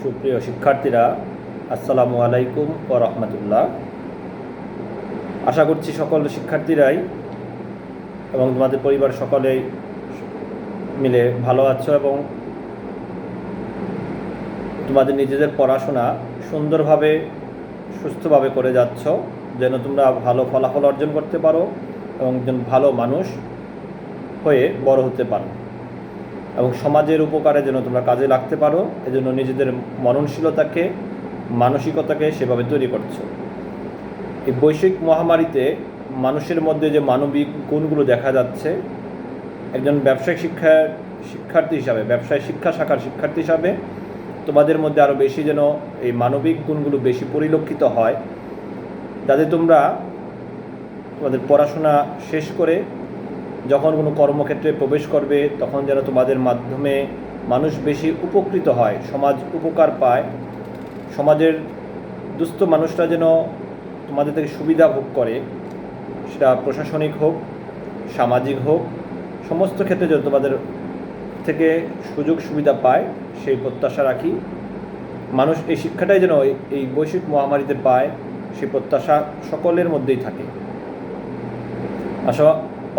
সুপ্রিয় শিক্ষার্থীরা, আসসালামু আলাইকুম ওয়া রাহমাতুল্লাহ। আশা করছি সকল শিক্ষার্থীরাই এবং তোমাদের পরিবার সকলেই মিলে ভালো আছো এবং তোমাদের নিজেদের পড়াশোনা সুন্দরভাবে সুস্থভাবে করে যাচ্ছ, যেন তোমরা ভালো ফলাফল অর্জন করতে পারো এবং একজন ভালো মানুষ হয়ে বড় হতে পারো এবং সমাজের উপকারে যেন তোমরা কাজে লাগতে পারো। এজন্য নিজেদের মননশীলতাকে, মানসিকতাকে সেভাবে তৈরি করছো। এই বৈশ্বিক মহামারীতে মানুষের মধ্যে যে মানবিক গুণগুলো দেখা যাচ্ছে, একজন ব্যবসায়িক শিক্ষার্থী হিসাবে, ব্যবসায় শিক্ষা শাখার শিক্ষার্থী হিসাবে তোমাদের মধ্যে আরও বেশি যেন এই মানবিক গুণগুলো বেশি পরিলক্ষিত হয়, যাতে তোমরা তোমাদের পড়াশোনা শেষ করে যখন কোনো কর্মক্ষেত্রে প্রবেশ করবে তখন যেন তোমাদের মাধ্যমে মানুষ বেশি উপকৃত হয়, সমাজ উপকার পায়, সমাজের দুস্থ মানুষরা যেন তোমাদের থেকে সুবিধা ভোগ করে, সেটা প্রশাসনিক হোক, সামাজিক হোক, সমস্ত ক্ষেত্রে যেন তোমাদের থেকে সুযোগ সুবিধা পায় সেই প্রত্যাশা রাখি। মানুষ এই শিক্ষাটাই যেন এই বৈশ্বিক মহামারীতে পায় সেই প্রত্যাশা সকলের মধ্যেই থাকে। আসলে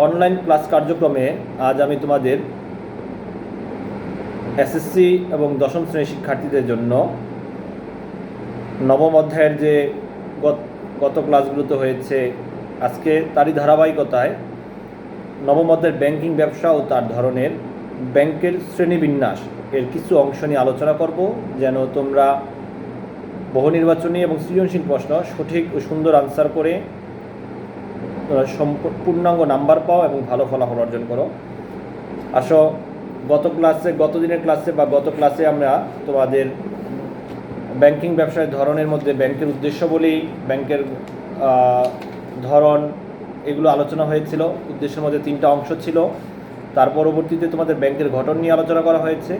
অনলাইন ক্লাস কার্যক্রমে আজ আমি তোমাদের এসএসসি এবং দশম শ্রেণীর শিক্ষার্থীদের জন্য নবম অধ্যায়ের যে গত ক্লাসগুলোতে হয়েছে, আজকে তারই ধারাবাহিকতায় নবম অধ্যায়ের ব্যাংকিং ব্যবসা ও তার ধরনের ব্যাংকের শ্রেণীবিন্যাস এর কিছু অংশ নিয়ে আলোচনা করব, যেন তোমরা বহু নির্বাচনী এবং সৃজনশীল প্রশ্ন সঠিক ও সুন্দর আনসার করে পূর্ণাঙ্গ নাম্বার পাও এবং ভালো ফলাফল অর্জন করো। আসো গত দিনের ক্লাসে গত ক্লাসে আমরা তোমাদের ব্যাংকিং ব্যবসার ধরনের মধ্যে ব্যাংকের উদ্দেশ্যবলী, ব্যাংকের ধরন এগুলো আলোচনা হয়েছিল। উদ্দেশ্যের মধ্যে 3টা অংশ ছিল। তার পরবর্তীতে তোমাদের ব্যাংকের গঠন নিয়ে আলোচনা করা হয়েছে।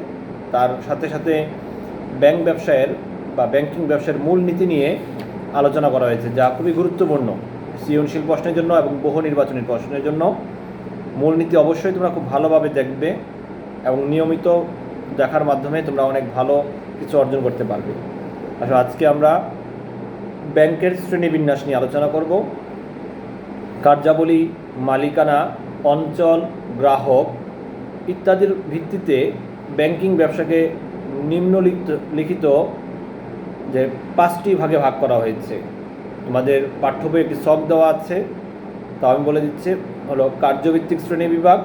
তার সাথে সাথে ব্যাংক ব্যবসায়ের বা ব্যাংকিং ব্যবসার মূল নীতি নিয়ে আলোচনা করা হয়েছে, যা খুবই গুরুত্বপূর্ণ সৃজনশীল প্রশ্নের জন্য এবং বহু নির্বাচনী প্রশ্নের জন্য। মূলনীতি অবশ্যই তোমরা খুব ভালোভাবে দেখবে এবং নিয়মিত দেখার মাধ্যমে তোমরা অনেক ভালো কিছু অর্জন করতে পারবে। আসলে আজকে আমরা ব্যাংকের শ্রেণীবিন্যাস নিয়ে আলোচনা করব। কার্যাবলী, মালিকানা, অঞ্চল, গ্রাহক ইত্যাদির ভিত্তিতে ব্যাংকিং ব্যবসাকে নিম্নলিখিত যে 5টি ভাগে ভাগ করা হয়েছে। তোমাদের পাঠ্য বইয়ে একটি ছক দেওয়া আছে, তা আমি বলে দিচ্ছি। হলো কার্যভিত্তিক শ্রেণী বিভাগ,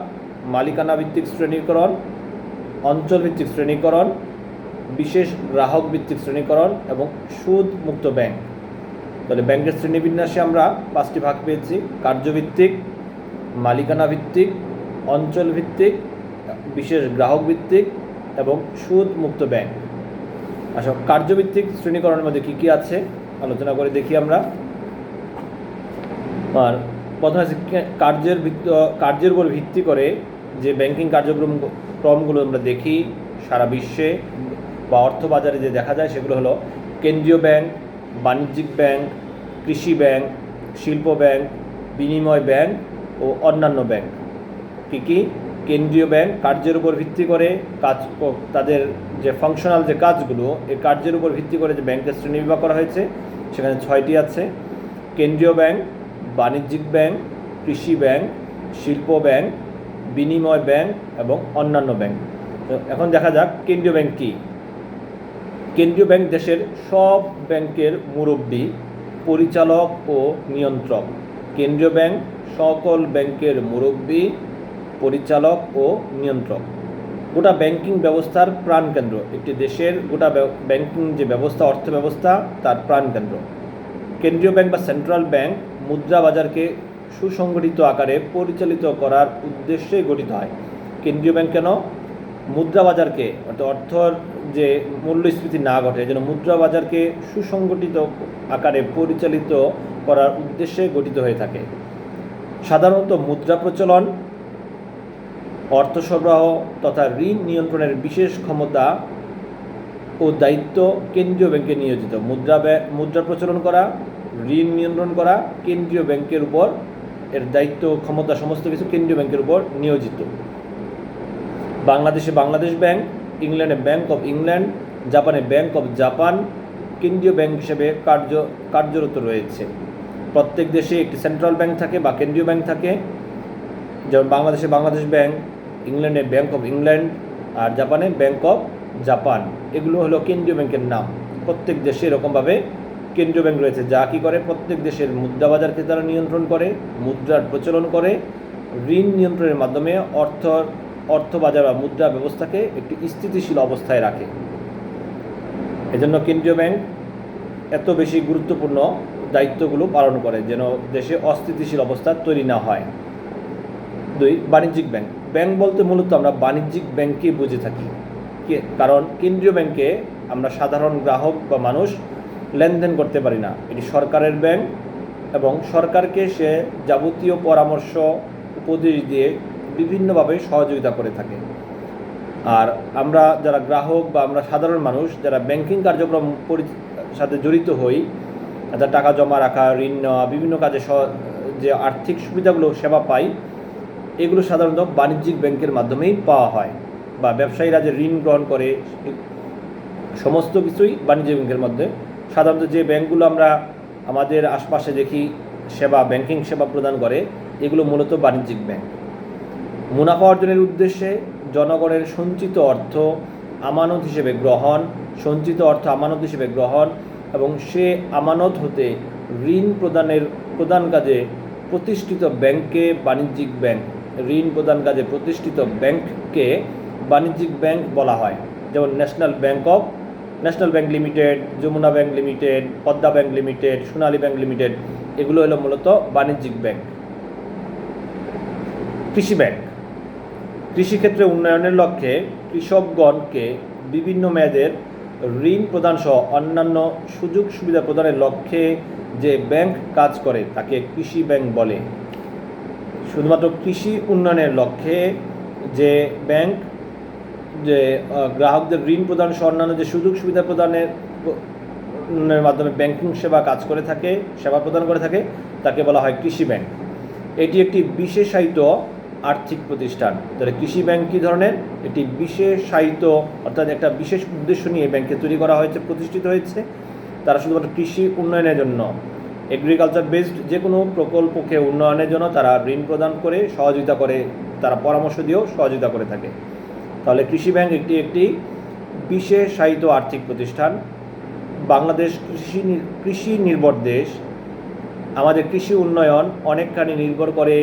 মালিকানা ভিত্তিক শ্রেণীকরণ, অঞ্চল ভিত্তিক শ্রেণীকরণ, বিশেষ গ্রাহক ভিত্তিক শ্রেণীকরণ এবং সুদ মুক্ত ব্যাংক। তাহলে ব্যাংকের শ্রেণীবিন্যাসে আমরা 5টি ভাগ পেয়েছি: কার্যভিত্তিক, মালিকানা ভিত্তিক, অঞ্চল ভিত্তিক, বিশেষ গ্রাহক ভিত্তিক এবং সুদ মুক্ত ব্যাংক। আচ্ছা, কার্যভিত্তিক শ্রেণীকরণের মধ্যে কী কী আছে আলোচনা করে দেখি আমরা। আর প্রথমে কার্যের উপর ভিত্তি করে যে ব্যাংকিং কার্যক্রমগুলো আমরা দেখি সারা বিশ্বে বা অর্থবাজারে যে দেখা যায়, সেগুলো হলো কেন্দ্রীয় ব্যাংক, বাণিজ্যিক ব্যাংক, কৃষি ব্যাংক, শিল্প ব্যাংক, বিনিময় ব্যাংক ও অন্যান্য ব্যাংক। কী? কেন্দ্রীয় ব্যাংক কার্যের উপর ভিত্তি করে তাদের যে ফাংশনাল যে কাজগুলো, এই কার্যের উপর ভিত্তি করে যে ব্যাংকের শ্রেণীবিভাগ করা হয়েছে, সেখানে 6টি আছে: কেন্দ্রীয় ব্যাংক, বাণিজ্যিক ব্যাংক, কৃষি ব্যাংক, শিল্প ব্যাংক, বিনিময় ব্যাংক এবং অন্যান্য ব্যাংক। তো এখন দেখা যাক কেন্দ্রীয় ব্যাংক কী। কেন্দ্রীয় ব্যাংক দেশের সব ব্যাংকের মুরব্বি, পরিচালক ও নিয়ন্ত্রক। কেন্দ্রীয় ব্যাংক সকল ব্যাংকের মুরব্বি, পরিচালক ও নিয়ন্ত্রক। গোটা ব্যাংকিং ব্যবস্থার প্রাণকেন্দ্র। একটি দেশের গোটা ব্যাংকিং যে ব্যবস্থা, অর্থ ব্যবস্থা, তার প্রাণকেন্দ্র। কেন্দ্রীয় ব্যাংক বা সেন্ট্রাল ব্যাংক মুদ্রা বাজারকে সুসংগঠিত আকারে পরিচালিত করার উদ্দেশ্যে গঠিত হয়। কেন্দ্রীয় ব্যাংক কেন? মুদ্রা বাজারকে, অর্থাৎ অর্থর যে মূল্যস্ফীতি না ঘটে, যেন মুদ্রা বাজারকে সুসংগঠিত আকারে পরিচালিত করার উদ্দেশ্যে গঠিত হয়ে থাকে। সাধারণত মুদ্রা প্রচলন, অর্থ সরবরাহ তথা ঋণ নিয়ন্ত্রণের বিশেষ ক্ষমতা ও দায়িত্ব কেন্দ্রীয় ব্যাংকে নিয়োজিত। মুদ্রা প্রচলন করা, ঋণ নিয়ন্ত্রণ করা কেন্দ্রীয় ব্যাংকের উপর, এর দায়িত্ব ক্ষমতা সমস্ত কিছু কেন্দ্রীয় ব্যাংকের উপর নিয়োজিত। বাংলাদেশে বাংলাদেশ ব্যাংক, ইংল্যান্ডে ব্যাংক অফ ইংল্যান্ড, জাপানে ব্যাংক অফ জাপান কেন্দ্রীয় ব্যাংক হিসেবে কার্যরত রয়েছে। প্রত্যেক দেশে একটি সেন্ট্রাল ব্যাংক থাকে বা কেন্দ্রীয় ব্যাংক থাকে, যেমন বাংলাদেশে বাংলাদেশ ব্যাংক, ইংল্যান্ডে ব্যাংক অফ ইংল্যান্ড, আর জাপানে ব্যাংক অফ জাপান। এগুলো হলো কেন্দ্রীয় ব্যাংকের নাম। প্রত্যেক দেশে এরকমভাবে কেন্দ্রীয় ব্যাংক রয়েছে, যা কী করে প্রত্যেক দেশের মুদ্রা বাজারকে তারা নিয়ন্ত্রণ করে, মুদ্রার প্রচলন করে, ঋণ নিয়ন্ত্রণের মাধ্যমে অর্থ বাজার বা মুদ্রা ব্যবস্থাকে একটি স্থিতিশীল অবস্থায় রাখে। এজন্য কেন্দ্রীয় ব্যাংক এত বেশি গুরুত্বপূর্ণ দায়িত্বগুলো পালন করে যেন দেশে অস্থিতিশীল অবস্থা তৈরি না হয়। 2, বাণিজ্যিক ব্যাংক। ব্যাংক বলতে মূলত আমরা বাণিজ্যিক ব্যাংককে বুঝে থাকি, কারণ কেন্দ্রীয় ব্যাংকে আমরা সাধারণ গ্রাহক বা মানুষ লেনদেন করতে পারি না। এটি সরকারের ব্যাংক এবং সরকারকে সে যাবতীয় পরামর্শ উপদেশ দিয়ে বিভিন্নভাবে সহযোগিতা করে থাকে। আর আমরা যারা গ্রাহক বা আমরা সাধারণ মানুষ যারা ব্যাংকিং কার্যক্রম সাথে জড়িত হই, তাদের টাকা জমা রাখা, ঋণ নেওয়া, বিভিন্ন কাজে যে আর্থিক সুবিধাগুলো সেবা পাই, এগুলো সাধারণত বাণিজ্যিক ব্যাংকের মাধ্যমেই পাওয়া হয়, বা ব্যবসায়ীরা যে ঋণ গ্রহণ করে সমস্ত কিছুই বাণিজ্যিক ব্যাংকের মধ্যে। সাধারণত যে ব্যাংকগুলো আমরা আমাদের আশপাশে দেখি ব্যাংকিং সেবা প্রদান করে, এগুলো মূলত বাণিজ্যিক ব্যাংক। মুনাফা অর্জনের উদ্দেশ্যে জনগণের সঞ্চিত অর্থ আমানত হিসেবে গ্রহণ এবং সে আমানত হতে ঋণ প্রদান কাজে প্রতিষ্ঠিত ব্যাংককে বাণিজ্যিক ব্যাংক, ঋণ প্রদান কাজে প্রতিষ্ঠিত ব্যাংককে বাণিজ্যিক ব্যাংক বলা হয়। যেমন national bank limited, Jamuna bank limited, Padma bank limited, Sonali bank limited, এগুলো হলো মূলত বাণিজ্যিক ব্যাংক। কৃষি ব্যাংক কৃষিক্ষেত্রে উন্নয়নের লক্ষ্যে কৃষকগণকে বিভিন্ন মেয়াদের ঋণ প্রদান সহ অন্যান্য সুযোগ সুবিধা প্রদানের লক্ষ্যে যে ব্যাংক কাজ করে তাকে কৃষি ব্যাংক বলে। শুধুমাত্র কৃষি উন্নয়নের লক্ষ্যে যে ব্যাংক যে গ্রাহকদের ঋণ প্রদান সহ অন্যান্য যে সুযোগ সুবিধা প্রদানের মাধ্যমে ব্যাংকিং সেবা প্রদান করে থাকে তাকে বলা হয় কৃষি ব্যাংক। এটি একটি বিশেষায়িত আর্থিক প্রতিষ্ঠান। তাহলে কৃষি ব্যাংক কী ধরনের? এটি বিশেষায়িত, অর্থাৎ একটা বিশেষ উদ্দেশ্য নিয়ে ব্যাংকে তৈরি করা হয়েছে, প্রতিষ্ঠিত হয়েছে। তারা শুধুমাত্র কৃষি উন্নয়নের জন্য, এগ্রিকালচার বেসড যে কোনো প্রকল্পকে উন্নয়নের জন্য তারা ঋণ প্রদান করে সহযোগিতা করে, তারা পরামর্শ দিয়েও সহযোগিতা করে থাকে। তাহলে কৃষি ব্যাংক একটি বিশেষায়িত আর্থিক প্রতিষ্ঠান। বাংলাদেশ কৃষি নির্ভর দেশ। আমাদের কৃষি উন্নয়ন অনেকখানি নির্ভর করে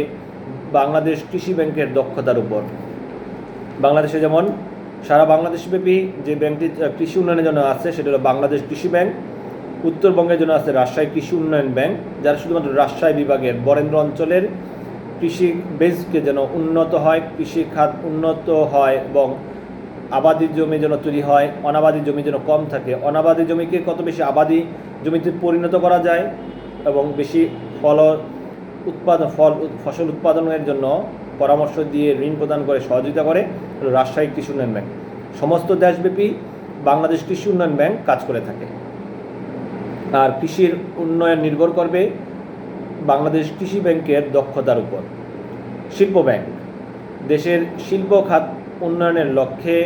বাংলাদেশ কৃষি ব্যাংকের দক্ষতার উপর। বাংলাদেশে যেমন সারা বাংলাদেশব্যাপী যে ব্যাংকটি কৃষি উন্নয়নের জন্য আছে সেটা হলো বাংলাদেশ কৃষি ব্যাংক। উত্তরবঙ্গের জন্য আছে রাজশাহী কৃষি উন্নয়ন ব্যাংক, যারা শুধুমাত্র রাজশাহী বিভাগের বরেন্দ্র অঞ্চলের কৃষি বেসকে যেন উন্নত হয়, কৃষি খাত উন্নত হয় এবং আবাদি জমি যেন তৈরি হয়, অনাবাদি জমি যেন কম থাকে, অনাবাদি জমিকে কত বেশি আবাদি জমিতে পরিণত করা যায় এবং বেশি ফসল উৎপাদনের জন্য পরামর্শ দিয়ে ঋণ প্রদান করে সহযোগিতা করে রাজশাহী কৃষি উন্নয়ন ব্যাংক। সমস্ত দেশব্যাপী বাংলাদেশ কৃষি উন্নয়ন ব্যাংক কাজ করে থাকে। আর কৃষির উন্নয়ন নির্ভর করবে বাংলাদেশ কৃষি ব্যাংকের দক্ষতার উপর। শিল্প ব্যাংক দেশের শিল্প খাত উন্নয়নের লক্ষ্যে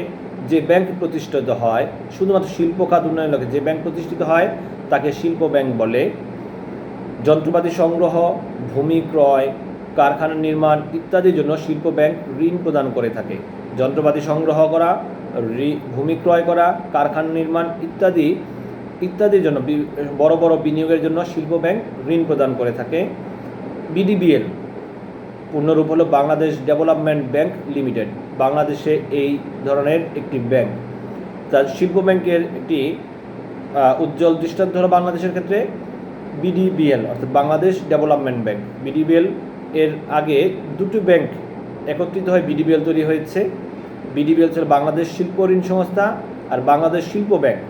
যে ব্যাংক প্রতিষ্ঠিত হয়, শুধুমাত্র শিল্প খাত উন্নয়নের লক্ষ্যে যে ব্যাংক প্রতিষ্ঠিত হয় তাকে শিল্প ব্যাংক বলে। যন্ত্রপাতি সংগ্রহ, ভূমি ক্রয়, কারখানা নির্মাণ ইত্যাদির জন্য শিল্প ব্যাংক ঋণ প্রদান করে থাকে। যন্ত্রপাতি সংগ্রহ করা, ভূমি ক্রয় করা, কারখানা নির্মাণ ইত্যাদির জন্য বড় বড় বিনিয়োগের জন্য শিল্প ব্যাংক ঋণ প্রদান করে থাকে। বিডিবিএল পূর্ণরূপ হলো বাংলাদেশ ডেভেলপমেন্ট ব্যাংক লিমিটেড। বাংলাদেশে এই ধরনের একটি ব্যাংক। তার শিল্প ব্যাংকের একটি উজ্জ্বল দৃষ্টান্ত হলো বাংলাদেশের ক্ষেত্রে বিডিবিএল, অর্থাৎ বাংলাদেশ ডেভেলপমেন্ট ব্যাংক। বিডিবিএল এর আগে দুটি ব্যাংক একত্রিত হয়ে বিডিবিএল তৈরি হয়েছে। বিডিবিএল ছিল বাংলাদেশ শিল্প ঋণ সংস্থা আর বাংলাদেশ শিল্প ব্যাংক,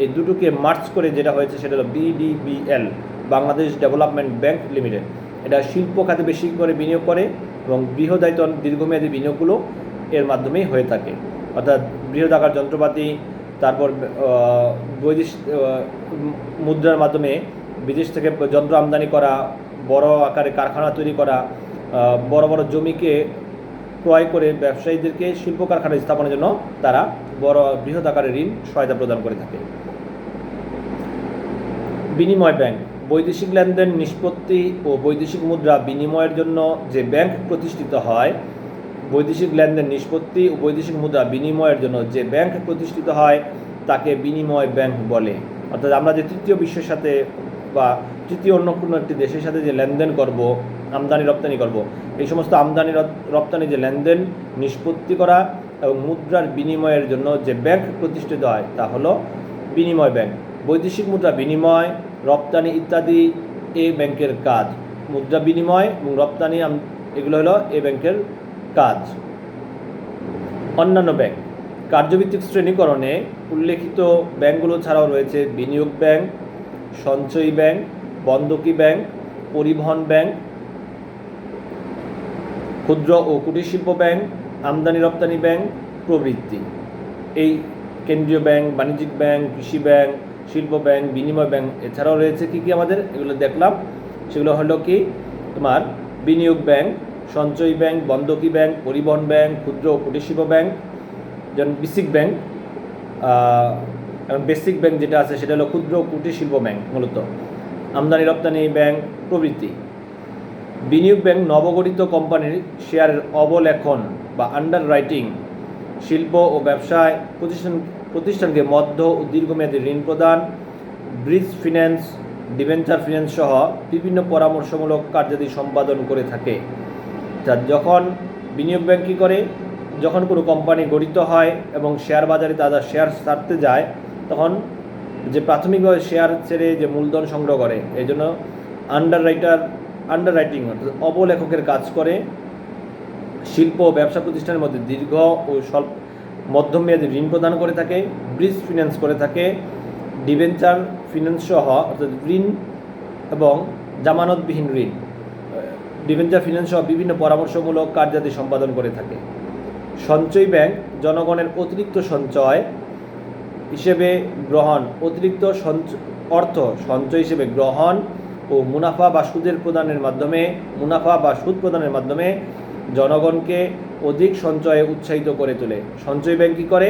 এই দুটোকে মার্জ করে যেটা হয়েছে সেটা হলো BDBL, Bangladesh development bank limited. এটা শিল্প খাতে বেশি করে বিনিয়োগ করে এবং বৃহদায়তন দীর্ঘমেয়াদী বিনিয়োগগুলো এর মাধ্যমেই হয়ে থাকে। অর্থাৎ বৃহৎ আকার যন্ত্রপাতি, তারপর বৈদেশিক মুদ্রার মাধ্যমে বিদেশ থেকে যন্ত্র আমদানি করা, বড় আকারে কারখানা তৈরি করা, বড় বড় জমিকে ক্রয় করে ব্যবসায়ীদেরকে শিল্প কারখানা স্থাপনের জন্য তারা বৃহৎ আকারের ঋণ সহায়তা প্রদান করে থাকে। বিনিময় ব্যাংক বৈদেশিক লেনদেন নিষ্পত্তি ও বৈদেশিক মুদ্রা বিনিময়ের জন্য যে ব্যাংক প্রতিষ্ঠিত হয়, বৈদেশিক লেনদেন নিষ্পত্তি ও বৈদেশিক মুদ্রা বিনিময়ের জন্য যে ব্যাংক প্রতিষ্ঠিত হয় তাকে বিনিময় ব্যাংক বলে। অর্থাৎ আমরা যে তৃতীয় বিশ্বের সাথে বা তৃতীয় অন্য কোনো একটি দেশের সাথে যে লেনদেন করব, আমদানি রপ্তানি করব, এই সমস্ত আমদানি রপ্তানি যে লেনদেন নিষ্পত্তি করা এবং মুদ্রার বিনিময়ের জন্য যে ব্যাংক প্রতিষ্ঠিত হয় তা হলো বিনিময় ব্যাংক। বৈদেশিক মুদ্রা বিনিময়, রপ্তানি ইত্যাদি এই ব্যাংকের কাজ। মুদ্রা বিনিময় এবং রপ্তানি এগুলো হলো এই ব্যাংকের কাজ। অন্যান্য ব্যাংক কার্যভিত্তিক শ্রেণীকরণে উল্লেখিত ব্যাংকগুলো ছাড়াও রয়েছে বিনিয়োগ ব্যাংক, সঞ্চয়ী ব্যাংক, বন্ধকি ব্যাংক, পরিবহন ব্যাংক, ক্ষুদ্র ও কুটির শিল্প ব্যাংক, আমদানি রপ্তানি ব্যাংক প্রভৃতি। এই কেন্দ্রীয় ব্যাংক, বাণিজ্যিক ব্যাংক, কৃষি ব্যাংক, শিল্প ব্যাংক, বিনিময় ব্যাংক এছাড়াও রয়েছে কি আমাদের এগুলো দেখলাম। সেগুলো হলো কি তোমার বিনিয়োগ ব্যাংক, সঞ্চয়ী ব্যাংক, বন্ধকি ব্যাংক, পরিবহন ব্যাংক, ক্ষুদ্র ও কুটির শিল্প ব্যাংক, যেমন বেসিক ব্যাংক। এবং বেসিক ব্যাংক যেটা আছে সেটা হলো ক্ষুদ্র ও কুটির শিল্প ব্যাংক, মূলত আমদানি রপ্তানি ব্যাংক প্রভৃতি। বিনিয়োগ ব্যাংক নবগঠিত কোম্পানির শেয়ারের অবলেখন বা আন্ডার রাইটিং, শিল্প ও ব্যবসায় প্রতিষ্ঠানকে মধ্য ও দীর্ঘমেয়াদী ঋণ প্রদান, ব্রিজ ফিন্যান্স, ডিবেঞ্চার ফিন্যান্স সহ বিভিন্ন পরামর্শমূলক কার্যাদি সম্পাদন করে থাকে। যখন বিনিয়োগ ব্যাংক কী করে, যখন কোনো কোম্পানি গঠিত হয় এবং শেয়ার বাজারে তারা শেয়ার ছাড়তে যায়, তখন যে প্রাথমিকভাবে শেয়ার ছেড়ে যে মূলধন সংগ্রহ করে, এই জন্য আন্ডার রাইটিং অর্থাৎ অবলেখকের কাজ করে। শিল্প ও ব্যবসা প্রতিষ্ঠানের মধ্যে দীর্ঘ ও স্বল্প মধ্যমেয়াদী ঋণ প্রদান করে থাকে, ব্রিজ ফিন্যান্স করে থাকে, ডিবেঞ্চার ফিন্যান্স সহ অর্থাৎ ঋণ এবং জামানতবিহীন ঋণ, ডিবেঞ্চার ফিন্যান্স সহ বিভিন্ন পরামর্শমূলক কার্যাদি সম্পাদন করে থাকে। সঞ্চয়ী ব্যাংক জনগণের অতিরিক্ত সঞ্চয় হিসেবে গ্রহণ, অতিরিক্ত অর্থ সঞ্চয় হিসেবে গ্রহণ ও মুনাফা বা সুদ প্রদানের মাধ্যমে জনগণকে অধিক সঞ্চয়ে উৎসাহিত করে তোলে। সঞ্চয় ব্যাংক কী করে,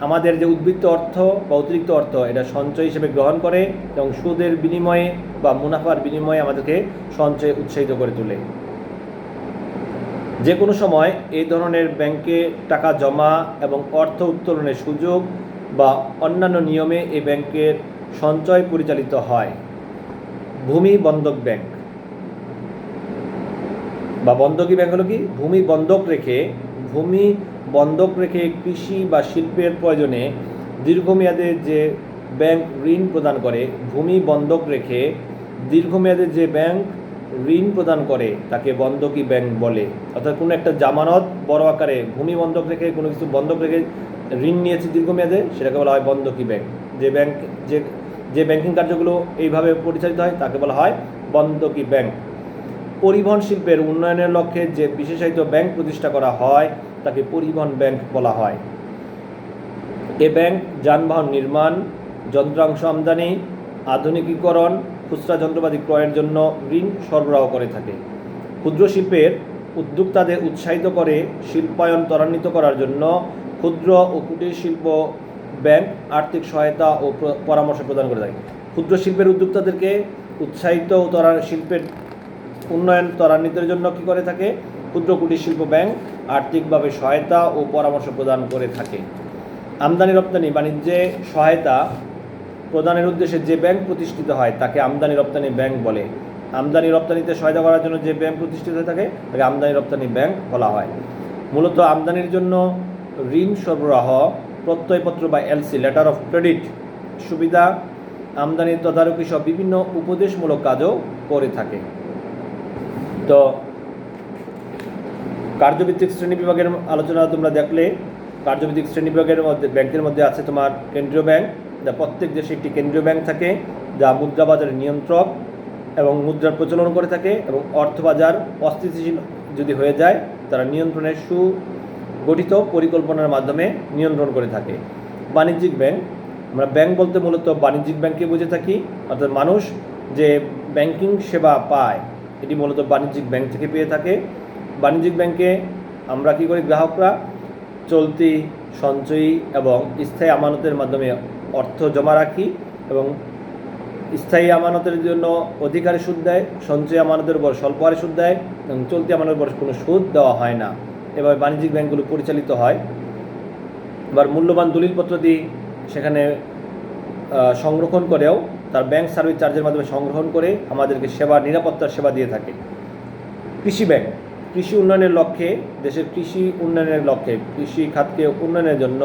আমাদের যে উদ্বৃত্ত অর্থ বা অতিরিক্ত অর্থ এটা সঞ্চয় হিসেবে গ্রহণ করে এবং সুদের বিনিময়ে বা মুনাফার বিনিময়ে আমাদেরকে সঞ্চয়ে উৎসাহিত করে তোলে। যে কোনো সময় এই ধরনের ব্যাংকে টাকা জমা এবং অর্থ উত্তোলনের সুযোগ বা অন্যান্য নিয়মে এই ব্যাংকের সঞ্চয় পরিচালিত হয়। ভূমি বন্ধক ব্যাংক বা বন্ধকি ব্যাংক হলো কি, ভূমি বন্ধক রেখে কৃষি বা শিল্পের প্রয়োজনে দীর্ঘমেয়াদে যে ব্যাংক ঋণ প্রদান করে, ভূমি বন্ধক রেখে দীর্ঘমেয়াদে যে ব্যাংক ঋণ প্রদান করে তাকে বন্ধকি ব্যাংক বলে। অর্থাৎ কোনো একটা জামানত বড় আকারে ভূমি বন্ধক রেখে কোনো কিছু বন্ধক রেখে ঋণ নিয়েছে দীর্ঘমেয়াদে, সেটাকে বলা হয় বন্ধকি ব্যাংক। যে ব্যাংকিং কার্যগুলো এইভাবে পরিচালিত হয় তাকে বলা হয় বন্ধকি ব্যাংক। পরিবহন শিল্পের উন্নয়নের লক্ষ্যে যে বিশেষায়িত ব্যাংক প্রতিষ্ঠা করা হয় তাকে পরিবহন ব্যাংক বলা হয়। এ ব্যাংক যানবাহন নির্মাণ, যন্ত্রাংশ আমদানি, আধুনিকীকরণ, খুচরা যন্ত্রপাতি ক্রয়ের জন্য ঋণ সরবরাহ করে থাকে। ক্ষুদ্র শিল্পের উদ্যোক্তাদের উৎসাহিত করে শিল্পায়ন ত্বরান্বিত করার জন্য ক্ষুদ্র ও কুটির শিল্প ব্যাংক আর্থিক সহায়তা ও পরামর্শ প্রদান করে থাকে। ক্ষুদ্র শিল্পের উদ্যোক্তাদেরকে উৎসাহিত ও শিল্পের উন্নয়ন ত্বরান্বিতের জন্য কী করে থাকে, ক্ষুদ্র কুটির শিল্প ব্যাংক আর্থিকভাবে সহায়তা ও পরামর্শ প্রদান করে থাকে। আমদানি রপ্তানি বাণিজ্যে সহায়তা প্রদানের উদ্দেশ্যে যে ব্যাংক প্রতিষ্ঠিত হয় তাকে আমদানি রপ্তানি ব্যাংক বলে। আমদানি রপ্তানিতে সহায়তা করার জন্য যে ব্যাংক প্রতিষ্ঠিত হয়ে থাকে তাকে আমদানি রপ্তানি ব্যাংক বলা হয়। মূলত আমদানির জন্য ঋণ সরবরাহ, প্রত্যয়পত্র বা এলসি লেটার অফ ক্রেডিট সুবিধা, আমদানির তদারকি সহ বিভিন্ন উপদেশমূলক কাজও করে থাকে। তো কার্যভিত্তিক শ্রেণী বিভাগের আলোচনা তোমরা দেখলে, কার্যভিত্তিক শ্রেণী বিভাগের মধ্যে ব্যাংকের মধ্যে আছে তোমার কেন্দ্রীয় ব্যাংক, যা প্রত্যেক দেশে একটি কেন্দ্রীয় ব্যাংক থাকে যা মুদ্রা বাজারের নিয়ন্ত্রক এবং মুদ্রার প্রচলন করে থাকে এবং অর্থবাজার অস্থিতিশীল যদি হয়ে যায় তারা নিয়ন্ত্রণের সুগঠিত পরিকল্পনার মাধ্যমে নিয়ন্ত্রণ করে থাকে। বাণিজ্যিক ব্যাংক, আমরা ব্যাংক বলতে মূলত বাণিজ্যিক ব্যাংকে বুঝে থাকি, অর্থাৎ মানুষ যে ব্যাংকিং সেবা পায় এটি মূলত বাণিজ্যিক ব্যাংক থেকে পেয়ে থাকে। বাণিজ্যিক ব্যাংকে আমরা কী করি, গ্রাহকরা চলতি সঞ্চয়ী এবং স্থায়ী আমানতের মাধ্যমে অর্থ জমা রাখি এবং স্থায়ী আমানতের জন্য অধিক হারে সুদ দেয়, সঞ্চয়ী আমানতের উপর স্বল্প হারে সুদ দেয় এবং চলতি আমানতের উপর কোনো সুদ দেওয়া হয় না। এভাবে বাণিজ্যিক ব্যাংকগুলো পরিচালিত হয়। এবার মূল্যবান দলিলপত্র দিয়ে সেখানে সংরক্ষণ করেও তার ব্যাংক সার্ভিস চার্জের মাধ্যমে সংগ্রহণ করে আমাদেরকে নিরাপত্তার সেবা দিয়ে থাকে। কৃষি ব্যাংক কৃষি উন্নয়নের লক্ষ্যে, দেশের কৃষি উন্নয়নের লক্ষ্যে, কৃষি খাতকে উন্নয়নের জন্য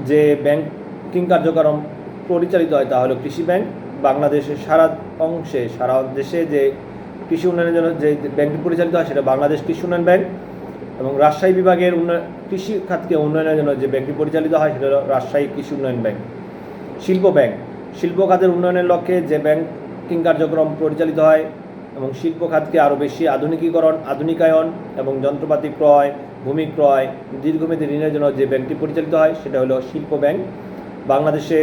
যে ব্যাংকিং কার্যক্রম পরিচালিত হয় তা হলো কৃষি ব্যাংক। বাংলাদেশের সারা দেশে যে কৃষি উন্নয়নের জন্য যে ব্যাংকটি পরিচালিত হয় সেটা বাংলাদেশ কৃষি উন্নয়ন ব্যাংক, এবং রাজশাহী বিভাগের কৃষি খাতকে উন্নয়নের জন্য যে ব্যাংকটি পরিচালিত হয় সেটা হলো রাজশাহী কৃষি উন্নয়ন ব্যাংক। শিল্প ব্যাংক শিল্প খাতের উন্নয়নের লক্ষ্যে যে ব্যাংকিং কার্যক্রম পরিচালিত হয় এবং শিল্প খাতকে আরও বেশি আধুনিকায়ন এবং যন্ত্রপাতি ক্রয়, ভূমি ক্রয়, দীর্ঘমেয়াদী ঋণের জন্য যে ব্যাংকটি পরিচালিত হয় সেটা হলো শিল্প ব্যাংক। বাংলাদেশে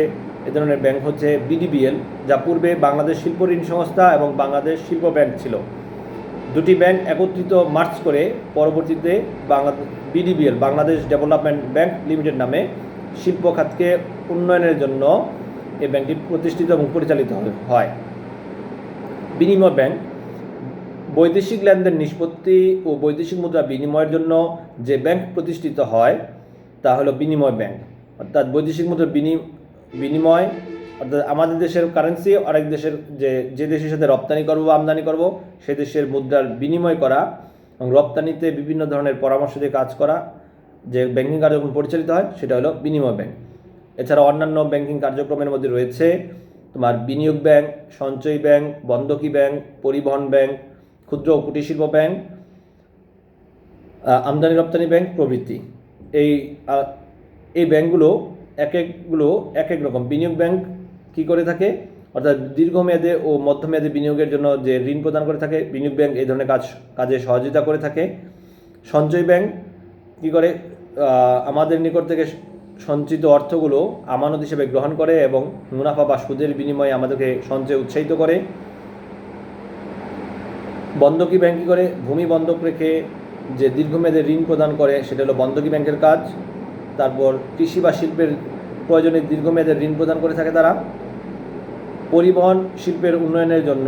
এ ধরনের ব্যাংক হচ্ছে বিডিবিএল, যা পূর্বে বাংলাদেশ শিল্প ঋণ সংস্থা এবং বাংলাদেশ শিল্প ব্যাংক ছিল। দুটি ব্যাংক একত্রিত মার্চ করে পরবর্তীতে BDBL Bangladesh development bank limited নামে শিল্প খাতকে উন্নয়নের জন্য এই ব্যাংকটি প্রতিষ্ঠিত এবং পরিচালিত হয়। বিনিময় ব্যাংক বৈদেশিক লেনদেন নিষ্পত্তি ও বৈদেশিক মুদ্রা বিনিময়ের জন্য যে ব্যাংক প্রতিষ্ঠিত হয় তা হলো বিনিময় ব্যাংক। অর্থাৎ বৈদেশিক মুদ্রা বিনিময়, অর্থাৎ আমাদের দেশের কারেন্সি আরেক দেশের যে দেশের সাথে রপ্তানি করব বা আমদানি করব সে দেশের মুদ্রার বিনিময় করা এবং রপ্তানিতে বিভিন্ন ধরনের পরামর্শ দিয়ে কাজ করা যে ব্যাংকিং কার্যক্রম পরিচালিত হয় সেটা হলো বিনিময় ব্যাংক। এছাড়া অন্যান্য ব্যাংকিং কার্যক্রমের মধ্যে রয়েছে তোমার বিনিয়োগ ব্যাংক, সঞ্চয়ী ব্যাংক, বন্ধকি ব্যাংক, পরিবহন ব্যাংক, ক্ষুদ্র ও কুটির শিল্প ব্যাংক, আমদানি রপ্তানি ব্যাংক প্রভৃতি। এই ব্যাংকগুলো এক এক রকম। বিনিয়োগ ব্যাংক কী করে থাকে, অর্থাৎ দীর্ঘমেয়াদে ও মধ্যমেয়াদে বিনিয়োগের জন্য যে ঋণ প্রদান করে থাকে, বিনিয়োগ ব্যাংক এই ধরনের কাজে সহযোগিতা করে থাকে। সঞ্চয় ব্যাংক কী করে, আমাদের নিকট থেকে সঞ্চিত অর্থগুলো আমানত হিসেবে গ্রহণ করে এবং মুনাফা বা সুদের বিনিময়ে আমাদেরকে সঞ্চয়ে উৎসাহিত করে। বন্ধকি ব্যাংক কী করে, ভূমি বন্ধক রেখে যে দীর্ঘমেয়াদে ঋণ প্রদান করে সেটা হলো বন্ধকি ব্যাংকের কাজ। তারপর কৃষি বা শিল্পের প্রয়োজনে দীর্ঘমেয়াদে ঋণ প্রদান করে থাকে তারা। পরিবহন শিল্পের উন্নয়নের জন্য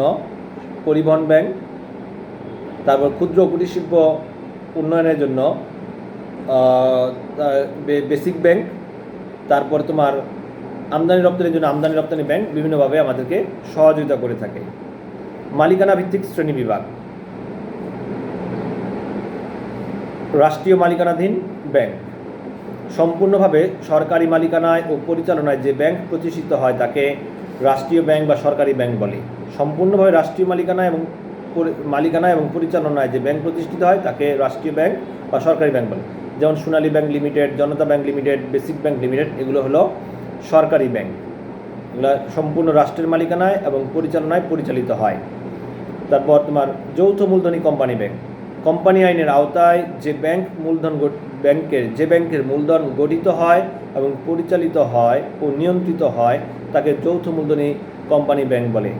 পরিবহন ব্যাংক। তারপর ক্ষুদ্র কুটির শিল্প উন্নয়নের জন্য বেসিক ব্যাংক। তারপর তোমার আমদানি রপ্তানির জন্য আমদানি রপ্তানি ব্যাংক বিভিন্নভাবে আমাদেরকে সহযোগিতা করে থাকে। মালিকানা ভিত্তিক শ্রেণী বিভাগ। রাষ্ট্রীয় মালিকানাধীন ব্যাংক সম্পূর্ণভাবে সরকারি মালিকানায় ও পরিচালনায় যে ব্যাংক প্রতিষ্ঠিত হয় তাকে রাষ্ট্রীয় ব্যাংক বা সরকারি ব্যাংক বলে। সম্পূর্ণভাবে রাষ্ট্রীয় মালিকানা এবং পরিচালনায় যে ব্যাংক প্রতিষ্ঠিত হয় তাকে রাষ্ট্রীয় ব্যাংক বা সরকারি ব্যাংক বলে। যেমন Sonali bank limited, Janata bank limited, basic bank limited, এগুলো হলো সরকারি ব্যাংক। এগুলো সম্পূর্ণ রাষ্ট্রের মালিকানায় এবং পরিচালনায় পরিচালিত হয়। তারপর তোমার যৌথ মূলধনী কোম্পানি ব্যাংক। কোম্পানি আইনের আওতায় যে ব্যাংকের মূলধন গঠিত হয় এবং পরিচালিত হয় ও নিয়ন্ত্রিত হয় তাকে যৌথ মূলধনী কোম্পানি ব্যাংক বলে।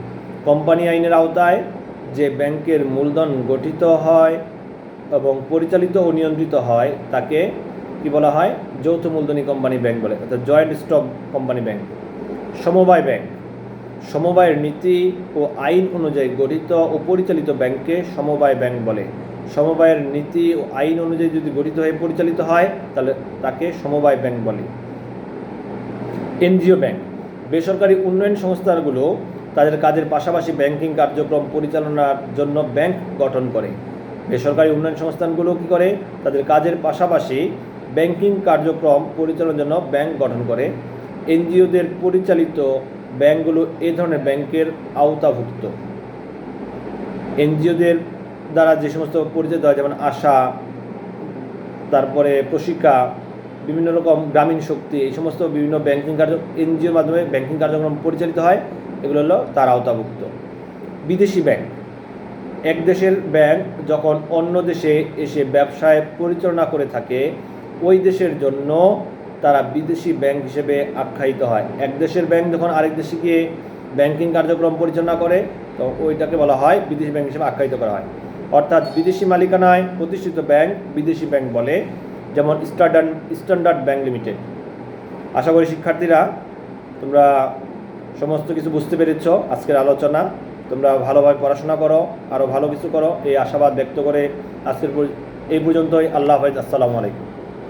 কোম্পানি আইনের আওতায় যে ব্যাংকের মূলধন গঠিত হয় এবং পরিচালিত ও নিয়ন্ত্রিত হয় তাকে কি বলা হয়, যৌথ মূলধনী কোম্পানি ব্যাংক বলে, অর্থাৎ জয়েন্ট স্টক কোম্পানি ব্যাংক। সমবায় ব্যাংক সমবায়ের নীতি ও আইন অনুযায়ী গঠিত ও পরিচালিত ব্যাংককে সমবায় ব্যাংক বলে। সমবায়ের নীতি ও আইন অনুযায়ী যদি গঠিত হয়ে পরিচালিত হয় তাহলে তাকে সমবায় ব্যাংক বলে। এনজিও ব্যাংক বেসরকারি উন্নয়ন সংস্থাগুলো তাদের কাজের পাশাপাশি ব্যাংকিং কার্যক্রম পরিচালনার জন্য ব্যাংক গঠন করে। বেসরকারি উন্নয়ন সংস্থানগুলো কী করে, তাদের কাজের পাশাপাশি ব্যাংকিং কার্যক্রম পরিচালনার জন্য ব্যাংক গঠন করে। এনজিওদের পরিচালিত ব্যাংকগুলো এ ধরনের ব্যাংকের আওতাভুক্ত। এনজিওদের দ্বারা যে সমস্ত পরিচিত হয়, যেমন আশা, তারপরে প্রশিক্ষা, বিভিন্ন রকম গ্রামীণ শক্তি, এই সমস্ত বিভিন্ন এনজিওর মাধ্যমে ব্যাংকিং কার্যক্রম পরিচালিত হয়, এগুলো হলো তার আওতাভুক্ত। বিদেশি ব্যাংক এক দেশের ব্যাংক যখন অন্য দেশে এসে ব্যবসায় পরিচালনা করে থাকে ওই দেশের জন্য তারা বিদেশি ব্যাংক হিসেবে আখ্যায়িত হয়। এক দেশের ব্যাংক যখন আরেক দেশে গিয়ে ব্যাংকিং কার্যক্রম পরিচালনা করে তো ওইটাকে বলা হয় বিদেশি ব্যাংক হিসেবে আখ্যায়িত করা হয়। অর্থাৎ বিদেশি মালিকানায় প্রতিষ্ঠিত ব্যাংক বিদেশি ব্যাংক বলে যেমন স্ট্যান্ডার্ড ব্যাংক লিমিটেড। আশা করি শিক্ষার্থীরা তোমরা সমস্ত কিছু বুঝতে পেরেছ। আজকের আলোচনা তোমরা ভালোভাবে পড়াশোনা করো, আরও ভালো কিছু করো, এই আশাবাদ ব্যক্ত করে আজকের এই পর্যন্তই। আল্লাহ হাফেজ। আসসালামু আলাইকুম।